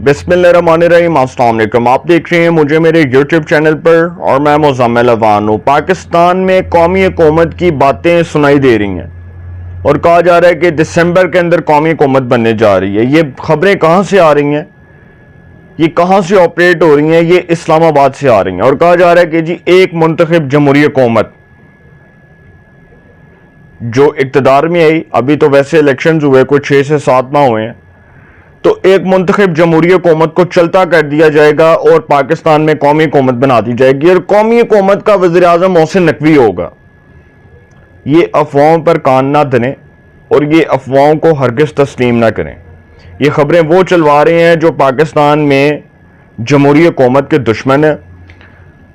بسم اللہ الرحمن الرحیم۔ السلام علیکم، آپ دیکھ رہے ہیں مجھے میرے یوٹیوب چینل پر اور میں مزمل اوان ہوں۔ پاکستان میں قومی حکومت کی باتیں سنائی دے رہی ہیں اور کہا جا رہا ہے کہ دسمبر کے اندر قومی حکومت بننے جا رہی ہے۔ یہ خبریں کہاں سے آ رہی ہیں، یہ کہاں سے آپریٹ ہو رہی ہیں؟ یہ اسلام آباد سے آ رہی ہیں اور کہا جا رہا ہے کہ جی ایک منتخب جمہوری حکومت جو اقتدار میں آئی، ابھی تو ویسے الیکشنز ہوئے کوئی 6 سے 7 ماہ ہوئے ہیں، تو ایک منتخب جمہوری حکومت کو چلتا کر دیا جائے گا اور پاکستان میں قومی حکومت بنا دی جائے گی اور قومی حکومت کا وزیر اعظم محسن نقوی ہوگا۔ یہ افواہوں پر کان نہ دھنیں اور یہ افواہوں کو ہرگز تسلیم نہ کریں۔ یہ خبریں وہ چلوا رہے ہیں جو پاکستان میں جمہوری حکومت کے دشمن ہیں،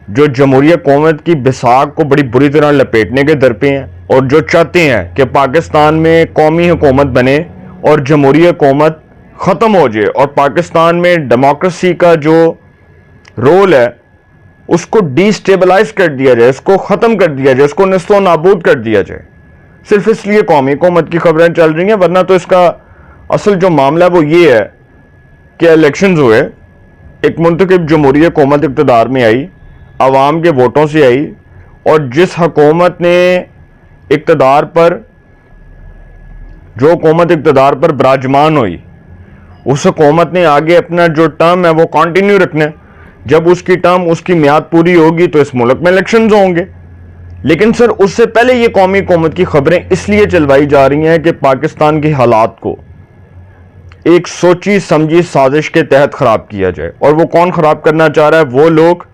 جو جمہوری حکومت کی بساق کو بڑی بری طرح لپیٹنے کے در پہ ہیں اور جو چاہتے ہیں کہ پاکستان میں قومی حکومت بنے اور جمہوری حکومت ختم ہو جائے اور پاکستان میں ڈیموکریسی کا جو رول ہے اس کو ڈی سٹیبلائز کر دیا جائے، اس کو ختم کر دیا جائے، اس کو نسل و نابود کر دیا جائے۔ صرف اس لیے قومی حکومت کی خبریں چل رہی ہیں، ورنہ تو اس کا اصل جو معاملہ ہے وہ یہ ہے کہ الیکشنز ہوئے، ایک منتخب جمہوری حکومت اقتدار میں آئی، عوام کے ووٹوں سے آئی، اور جس حکومت نے اقتدار پر براجمان ہوئی، اس حکومت نے آگے اپنا جو ٹرم ہے وہ کنٹینیو رکھنا ہے۔ جب اس کی ٹرم، اس کی میعاد پوری ہوگی تو اس ملک میں الیکشنز ہوں گے۔ لیکن سر اس سے پہلے یہ قومی حکومت کی خبریں اس لیے چلوائی جا رہی ہیں کہ پاکستان کے حالات کو ایک سوچی سمجھی سازش کے تحت خراب کیا جائے۔ اور وہ کون خراب کرنا چاہ رہا ہے؟ وہ لوگ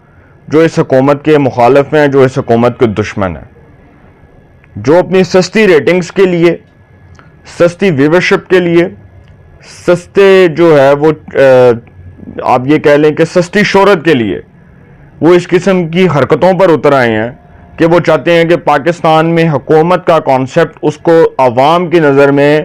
جو اس حکومت کے مخالف ہیں، جو اس حکومت کے دشمن ہیں، جو اپنی سستی ریٹنگز کے لیے، سستی ویورشپ کے لیے، سستے جو ہے وہ آپ یہ کہہ لیں کہ سستی شہرت کے لیے وہ اس قسم کی حرکتوں پر اتر آئے ہیں کہ وہ چاہتے ہیں کہ پاکستان میں حکومت کا کانسیپٹ اس کو عوام کی نظر میں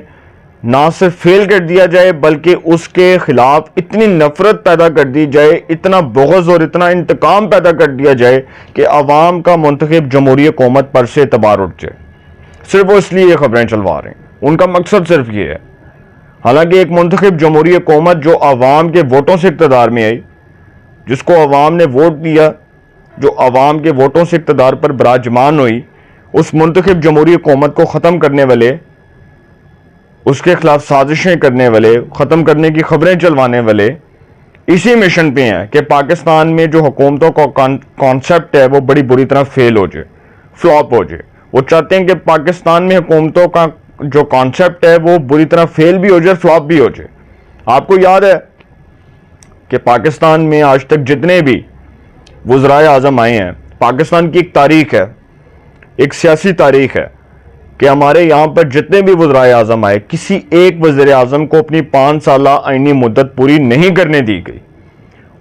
نہ صرف فیل کر دیا جائے بلکہ اس کے خلاف اتنی نفرت پیدا کر دی جائے، اتنا بغض اور اتنا انتقام پیدا کر دیا جائے کہ عوام کا منتخب جمہوری حکومت پر سے اعتبار اٹھ جائے۔ صرف وہ اس لیے یہ خبریں چلوا رہے ہیں، ان کا مقصد صرف یہ ہے۔ حالانکہ ایک منتخب جمہوری حکومت جو عوام کے ووٹوں سے اقتدار میں آئی، جس کو عوام نے ووٹ دیا، جو عوام کے ووٹوں سے اقتدار پر براجمان ہوئی، اس منتخب جمہوری حکومت کو ختم کرنے والے، اس کے خلاف سازشیں کرنے والے، ختم کرنے کی خبریں چلوانے والے اسی مشن پہ ہیں کہ پاکستان میں جو حکومتوں کا کانسیپٹ ہے وہ بڑی بری طرح فیل ہو جائے، فلاپ ہو جائے۔ وہ چاہتے ہیں کہ پاکستان میں حکومتوں کا جو کانسیپٹ ہے وہ بری طرح فیل بھی ہو جائے، فلاپ بھی ہو جائے۔ آپ کو یاد ہے کہ پاکستان میں آج تک جتنے بھی وزرائے اعظم آئے ہیں، پاکستان کی ایک تاریخ ہے، ایک سیاسی تاریخ ہے کہ ہمارے یہاں پر جتنے بھی وزرائے اعظم آئے، کسی ایک وزیر اعظم کو اپنی 5 سالہ آئینی مدت پوری نہیں کرنے دی گئی۔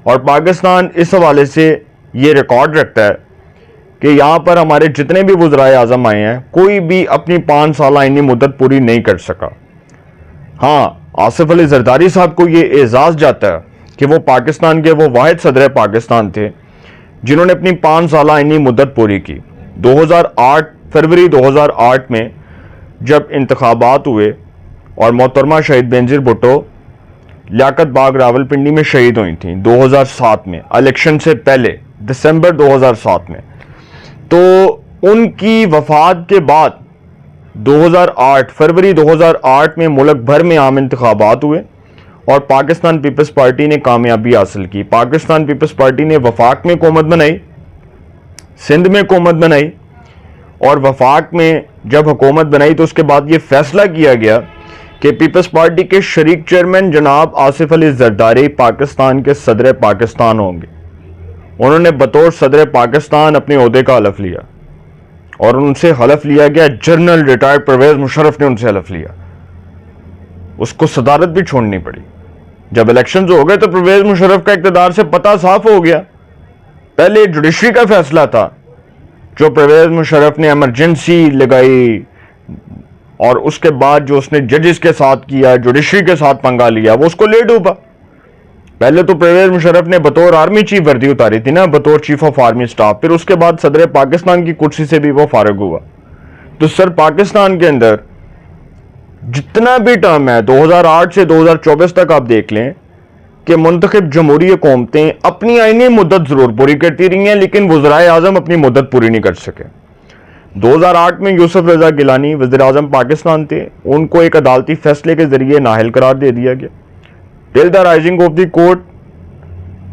اور پاکستان اس حوالے سے یہ ریکارڈ رکھتا ہے کہ یہاں پر ہمارے جتنے بھی وزرائے اعظم آئے ہیں، کوئی بھی اپنی 5 سالہ آئینی مدت پوری نہیں کر سکا۔ ہاں، آصف علی زرداری صاحب کو یہ اعزاز جاتا ہے کہ وہ پاکستان کے وہ واحد صدر پاکستان تھے جنہوں نے اپنی 5 سالہ آئینی مدت پوری کی۔ فروری 2008 میں جب انتخابات ہوئے اور محترمہ شہید بینظیر بھٹو لیاقت باغ راولپنڈی میں شہید ہوئی تھیں 2007 میں، الیکشن سے پہلے دسمبر 2007 میں، تو ان کی وفات کے بعد فروری 2008 میں ملک بھر میں عام انتخابات ہوئے اور پاکستان پیپلز پارٹی نے کامیابی حاصل کی۔ پاکستان پیپلز پارٹی نے وفاق میں حکومت بنائی، سندھ میں حکومت بنائی، اور وفاق میں جب حکومت بنائی تو اس کے بعد یہ فیصلہ کیا گیا کہ پیپلز پارٹی کے شریک چیئرمین جناب آصف علی زرداری پاکستان کے صدر پاکستان ہوں گے۔ انہوں نے بطور صدر پاکستان اپنے عہدے کا حلف لیا اور ان سے حلف لیا گیا، جنرل ریٹائرڈ پرویز مشرف نے ان سے حلف لیا، اس کو صدارت بھی چھوڑنی پڑی۔ جب الیکشنز ہو گئے تو پرویز مشرف کا اقتدار سے پتہ صاف ہو گیا۔ پہلے جوڈیشری کا فیصلہ تھا جو پرویز مشرف نے ایمرجنسی لگائی، اور اس کے بعد جو اس نے ججز کے ساتھ کیا، جوڈیشری کے ساتھ پنگا لیا، وہ اس کو لے ڈوبا۔ پہلے تو پرویز مشرف نے بطور آرمی چیف وردی اتاری تھی نا، بطور چیف آف آرمی سٹاف، پھر اس کے بعد صدر پاکستان کی کرسی سے بھی وہ فارغ ہوا۔ تو سر پاکستان کے اندر جتنا بھی ٹرم ہے 2008 سے 2024 تک آپ دیکھ لیں، کہ منتخب جمہوری حکومتیں اپنی آئینی مدت ضرور پوری کرتی رہی ہیں لیکن وزرائے اعظم اپنی مدت پوری نہیں کر سکے. 2008 میں یوسف رضا گیلانی وزیر اعظم پاکستان تھے, ان کو ایک عدالتی فیصلے کے ذریعے نااہل قرار دے دیا گیا. Till the rising of the court,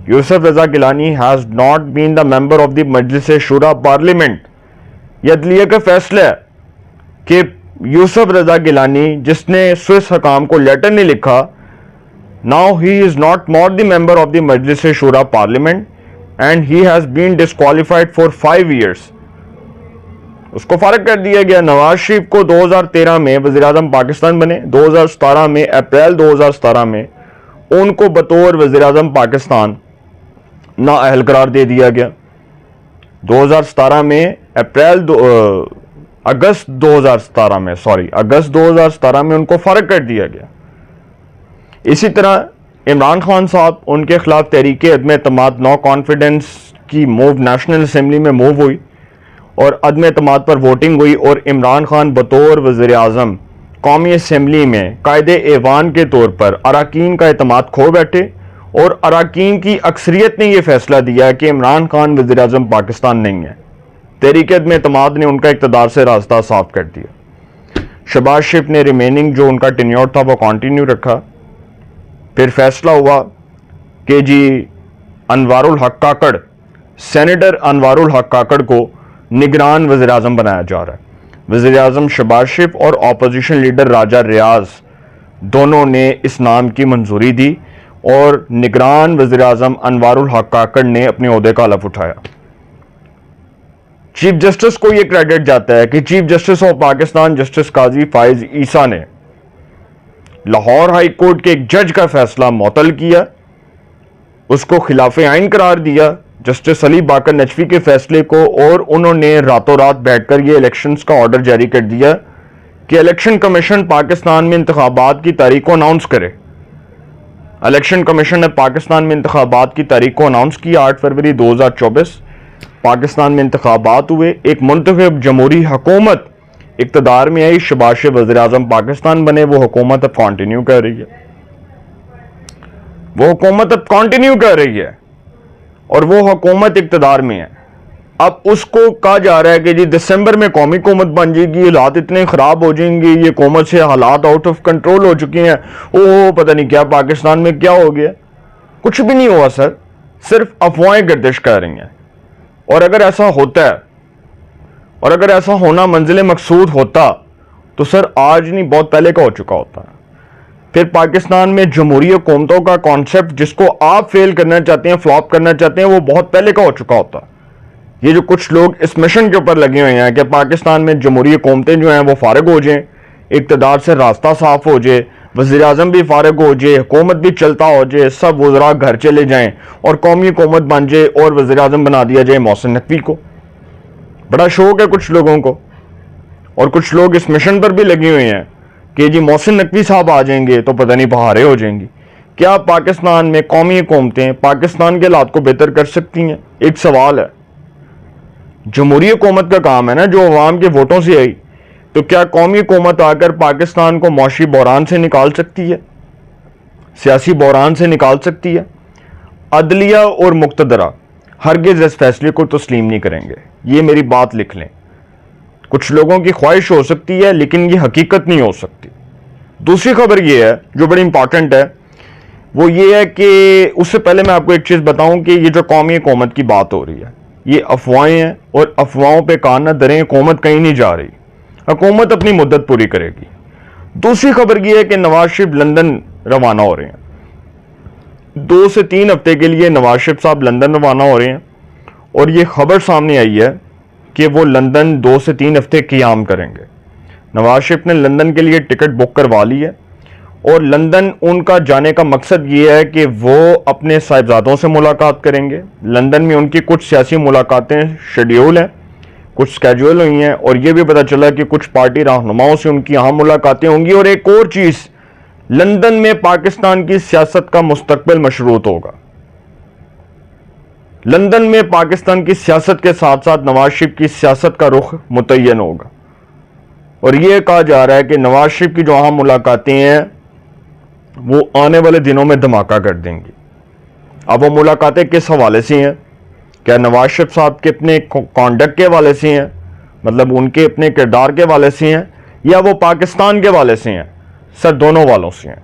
Yusuf Raza Gilani has not been the member of the مجلس شورا پارلیمنٹ. یہ عدلیہ کا فیصلہ ہے کہ یوسف رضا گیلانی جس نے سوئس حکام کو لیٹر نہیں لکھا, now he is not the member of the Majlis Shura Parliament and he has been disqualified for 5 years. اس کو فارغ کر دیا گیا. نواز شریف کو 2013 میں وزیر اعظم پاکستان بنے, 2017 میں اپریل 2017 میں ان کو بطور وزیر اعظم پاکستان نااہل قرار دے دیا گیا. 2017 میں اگست 2017 میں ان کو فارغ کر دیا گیا. اسی طرح عمران خان صاحب, ان کے خلاف تحریک عدم اعتماد نو کانفیڈنس کی موو نیشنل اسمبلی میں موو ہوئی اور عدم اعتماد پر ووٹنگ ہوئی, اور عمران خان بطور وزیر اعظم قومی اسمبلی میں قائد ایوان کے طور پر اراکین کا اعتماد کھو بیٹھے, اور اراکین کی اکثریت نے یہ فیصلہ دیا کہ عمران خان وزیر اعظم پاکستان نہیں ہے. تحریک عدم اعتماد نے ان کا اقتدار سے راستہ صاف کر دیا. شہباز شریف نے ریمیننگ جو ان کا ٹینیور تھا وہ کنٹینیو رکھا. پھر فیصلہ ہوا کہ جی انوار الحق کاکڑ, سینیٹر انوار الحق کاکڑ کو نگران وزیر اعظم بنایا جا رہا ہے. وزیر اعظم شہباز شریف اور اپوزیشن لیڈر راجہ ریاض دونوں نے اس نام کی منظوری دی, اور نگران وزیر اعظم انوار الحق کاکڑ نے اپنے عہدے کا حلف اٹھایا. چیف جسٹس کو یہ کریڈٹ جاتا ہے کہ chief justice of Pakistan justice قاضی فائز عیسیٰ نے لاہور ہائی کورٹ کے ایک جج کا فیصلہ معطل کیا, اس کو خلاف آئین قرار دیا جسٹس علی باقر نجفی کے فیصلے کو, اور انہوں نے راتوں رات بیٹھ کر یہ الیکشنز کا آرڈر جاری کر دیا کہ الیکشن کمیشن پاکستان میں انتخابات کی تاریخ کو اناؤنس کرے. الیکشن کمیشن نے پاکستان میں انتخابات کی تاریخ کو اناؤنس کیا 8 فروری 2024. پاکستان میں انتخابات ہوئے, ایک منتخب جمہوری حکومت اقتدار میں آئی, شہباز شریف وزیر اعظم پاکستان بنے. وہ حکومت اب کنٹینیو کر رہی ہے, اور وہ حکومت اقتدار میں ہے. اب اس کو کہا جا رہا ہے کہ جی دسمبر میں قومی حکومت بن جائے گی, حالات اتنے خراب ہو جائیں گے, یہ حکومت سے حالات آؤٹ آف کنٹرول ہو چکے ہیں, پتہ نہیں کیا پاکستان میں کیا ہو گیا. کچھ بھی نہیں ہوا سر, صرف افواہیں گردش کر رہی ہیں. اور اگر ایسا ہوتا ہے, اور اگر ایسا ہونا منزل مقصود ہوتا تو سر آج نہیں بہت پہلے کا ہو چکا ہوتا. پھر پاکستان میں جمہوری حکومتوں کا کانسیپٹ جس کو آپ فیل کرنا چاہتے ہیں, فلاپ کرنا چاہتے ہیں, وہ بہت پہلے کا ہو چکا ہوتا. یہ جو کچھ لوگ اس مشن کے اوپر لگے ہوئے ہیں کہ پاکستان میں جمہوری حکومتیں جو ہیں وہ فارغ ہو جائیں, اقتدار سے راستہ صاف ہو جائے, وزیر اعظم بھی فارغ ہو جائے, حکومت بھی چلتا ہو جائے, سب وزراء گھر چلے جائیں اور قومی حکومت بن جائے اور وزیر اعظم بنا دیا جائے محسن نقوی کو. بڑا شوق ہے کچھ لوگوں کو, اور کچھ لوگ اس مشن پر بھی لگے ہوئے ہیں کہ جی محسن نقوی صاحب آ جائیں گے تو پتہ نہیں بہاریں ہو جائیں گی. کیا پاکستان میں قومی حکومتیں پاکستان کے حالات کو بہتر کر سکتی ہیں؟ ایک سوال ہے. جمہوری حکومت کا کام ہے نا جو عوام کے ووٹوں سے آئی, تو کیا قومی حکومت آ کر پاکستان کو معاشی بحران سے نکال سکتی ہے, سیاسی بحران سے نکال سکتی ہے؟ عدلیہ اور مقتدرہ ہرگز اس فیصلے کو تسلیم نہیں کریں گے, یہ میری بات لکھ لیں. کچھ لوگوں کی خواہش ہو سکتی ہے لیکن یہ حقیقت نہیں ہو سکتی. دوسری خبر یہ ہے جو بڑی امپورٹنٹ ہے, وہ یہ ہے کہ اس سے پہلے میں آپ کو ایک چیز بتاؤں کہ یہ جو قومی حکومت کی بات ہو رہی ہے یہ افواہیں ہیں, اور افواہوں پہ کان نہ دھریں. حکومت کہیں نہیں جا رہی, حکومت اپنی مدت پوری کرے گی. دوسری خبر یہ ہے کہ نواز شریف لندن روانہ ہو رہے ہیں. 2 سے 3 ہفتے کے لیے نواز شریف صاحب لندن روانہ ہو رہے ہیں, اور یہ خبر سامنے آئی ہے کہ وہ لندن 2 سے 3 ہفتے قیام کریں گے. نواز شریف نے لندن کے لیے ٹکٹ بک کروا لی ہے, اور لندن ان کا جانے کا مقصد یہ ہے کہ وہ اپنے صاحبزادوں سے ملاقات کریں گے. لندن میں ان کی کچھ سیاسی ملاقاتیں شیڈیول ہیں, کچھ سکیجول ہوئی ہیں, اور یہ بھی پتہ چلا کہ کچھ پارٹی رہنماؤں سے ان کی اہم ملاقاتیں ہوں گی. اور ایک اور چیز, لندن میں پاکستان کی سیاست کا مستقبل مشروط ہوگا. لندن میں پاکستان کی سیاست کے ساتھ ساتھ نواز شریف کی سیاست کا رخ متعین ہوگا, اور یہ کہا جا رہا ہے کہ نواز شریف کی جو اہم ملاقاتیں ہیں وہ آنے والے دنوں میں دھماکہ کر دیں گی. اب وہ ملاقاتیں کس حوالے سے ہیں؟ کیا نواز شریف صاحب کے اپنے کانڈکٹ کے حوالے سے ہیں، مطلب ان کے اپنے کردار کے حوالے سے ہیں، یا وہ پاکستان کے حوالے سے ہیں؟ سر دونوں والوں سے ہیں۔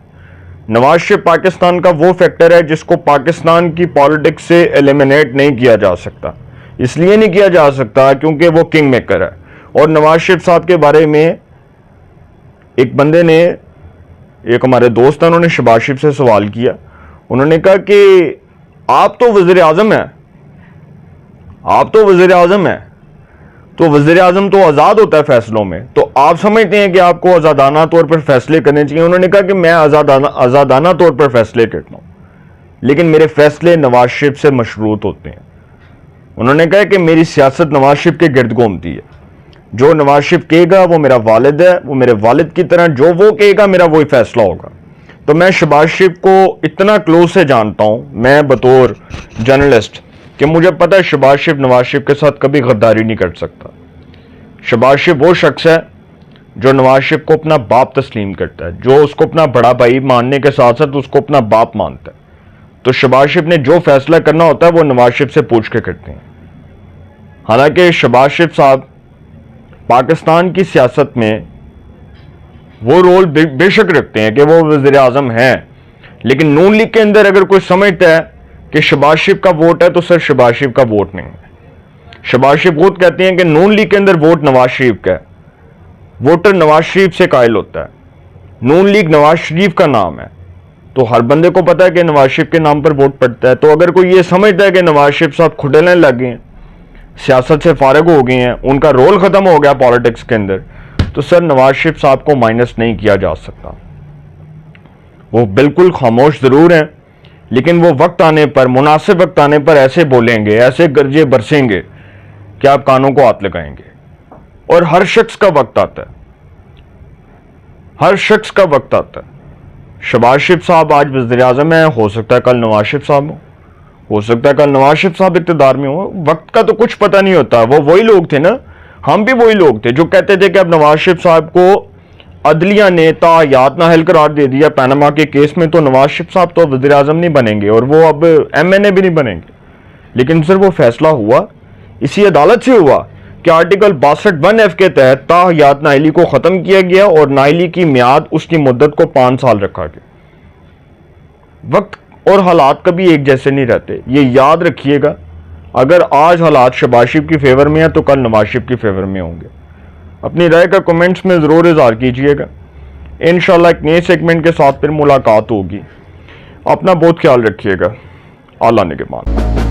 نواز شریف پاکستان کا وہ فیکٹر ہے جس کو پاکستان کی پالیٹکس سے ایلیمنیٹ نہیں کیا جا سکتا۔ اس لیے نہیں کیا جا سکتا کیونکہ وہ کنگ میکر ہے۔ اور نواز شریف صاحب کے بارے میں ایک بندے نے، ایک ہمارے دوست ہیں، انہوں نے شہباز شریف سے سوال کیا، انہوں نے کہا کہ آپ تو وزیر اعظم ہیں، آپ تو وزیر اعظم ہیں، تو وزیر اعظم تو آزاد ہوتا ہے فیصلوں میں، تو آپ سمجھتے ہیں کہ آپ کو آزادانہ طور پر فیصلے کرنے چاہیے؟ انہوں نے کہا کہ میں آزادانہ طور پر فیصلے کرتا ہوں، لیکن میرے فیصلے نواز شریف سے مشروط ہوتے ہیں۔ انہوں نے کہا کہ میری سیاست نواز شریف کے گرد گھومتی ہے، جو نواز شریف کہے گا وہ میرا والد ہے، وہ میرے والد کی طرح جو وہ کہے گا میرا وہی فیصلہ ہوگا۔ تو میں شہباز شریف کو اتنا کلوز سے جانتا ہوں میں بطور جرنلسٹ کہ مجھے پتہ ہے شہباز شریف نواز شریف کے ساتھ کبھی غداری نہیں کر سکتا۔ شہباز شریف وہ شخص ہے جو نواز شریف کو اپنا باپ تسلیم کرتا ہے، جو اس کو اپنا بڑا بھائی ماننے کے ساتھ ساتھ اس کو اپنا باپ مانتا ہے۔ تو شہباز شریف نے جو فیصلہ کرنا ہوتا ہے وہ نواز شریف سے پوچھ کے کرتے ہیں۔ حالانکہ شہباز شریف صاحب پاکستان کی سیاست میں وہ رول بے شک رکھتے ہیں کہ وہ وزیر اعظم ہیں، لیکن نون لیگ کے اندر اگر کوئی سمجھتا ہے کہ شہباز شریف کا ووٹ ہے تو سر شہباز شریف کا ووٹ نہیں ہے۔ شہباز شریف خود کہتے ہیں کہ نون لیگ کے اندر ووٹ نواز شریف کا ہے، ووٹر نواز شریف سے قائل ہوتا ہے، نون لیگ نواز شریف کا نام ہے، تو ہر بندے کو پتا ہے کہ نواز شریف کے نام پر ووٹ پڑتا ہے۔ تو اگر کوئی یہ سمجھتا ہے کہ نواز شریف صاحب کھٹلنے لگ گئے ہیں، سیاست سے فارغ ہو گئے ہیں، ان کا رول ختم ہو گیا پالیٹکس کے اندر، تو سر نواز شریف صاحب کو مائنس نہیں کیا جا سکتا۔ وہ بالکل خاموش ضرور ہیں، لیکن وہ وقت آنے پر، مناسب وقت آنے پر ایسے بولیں گے، ایسے گرجے برسیں گے کہ آپ کانوں کو ہاتھ لگائیں گے۔ اور ہر شخص کا وقت آتا ہے، ہر شخص کا وقت آتا ہے۔ شہباز شریف صاحب آج وزیر اعظم ہیں، ہو سکتا ہے کل نواز شریف صاحب ہو سکتا ہے کل نواز شریف صاحب اقتدار میں ہو، وقت کا تو کچھ پتہ نہیں ہوتا۔ وہ وہی لوگ تھے نا، ہم بھی وہی لوگ تھے جو کہتے تھے کہ اب نواز شریف صاحب کو عدلیہ نے تاحیات نااہل قرار دے دیا پیناما کے کیس میں، تو نواز شریف صاحب تو وزیر اعظم نہیں بنیں گے اور وہ اب ایم این اے بھی نہیں بنیں گے۔ لیکن سر وہ فیصلہ ہوا، اسی عدالت سے ہوا کہ آرٹیکل 62(1)(f) کے تحت تاحیات نااہلی کو ختم کیا گیا اور نااہلی کی میعاد، اس کی مدت کو 5 سال رکھا گیا۔ وقت اور حالات کبھی ایک جیسے نہیں رہتے، یہ یاد رکھیے گا۔ اگر آج حالات شہباز شریف کی فیور میں ہیں تو کل نواز شریف کی فیور میں ہوں گے۔ اپنی رائے کا کمنٹس میں ضرور اظہار کیجئے گا۔ انشاءاللہ ایک نئے سیگمنٹ کے ساتھ پھر ملاقات ہوگی۔ اپنا بہت خیال رکھیے گا۔ اعلیٰ نگہبان۔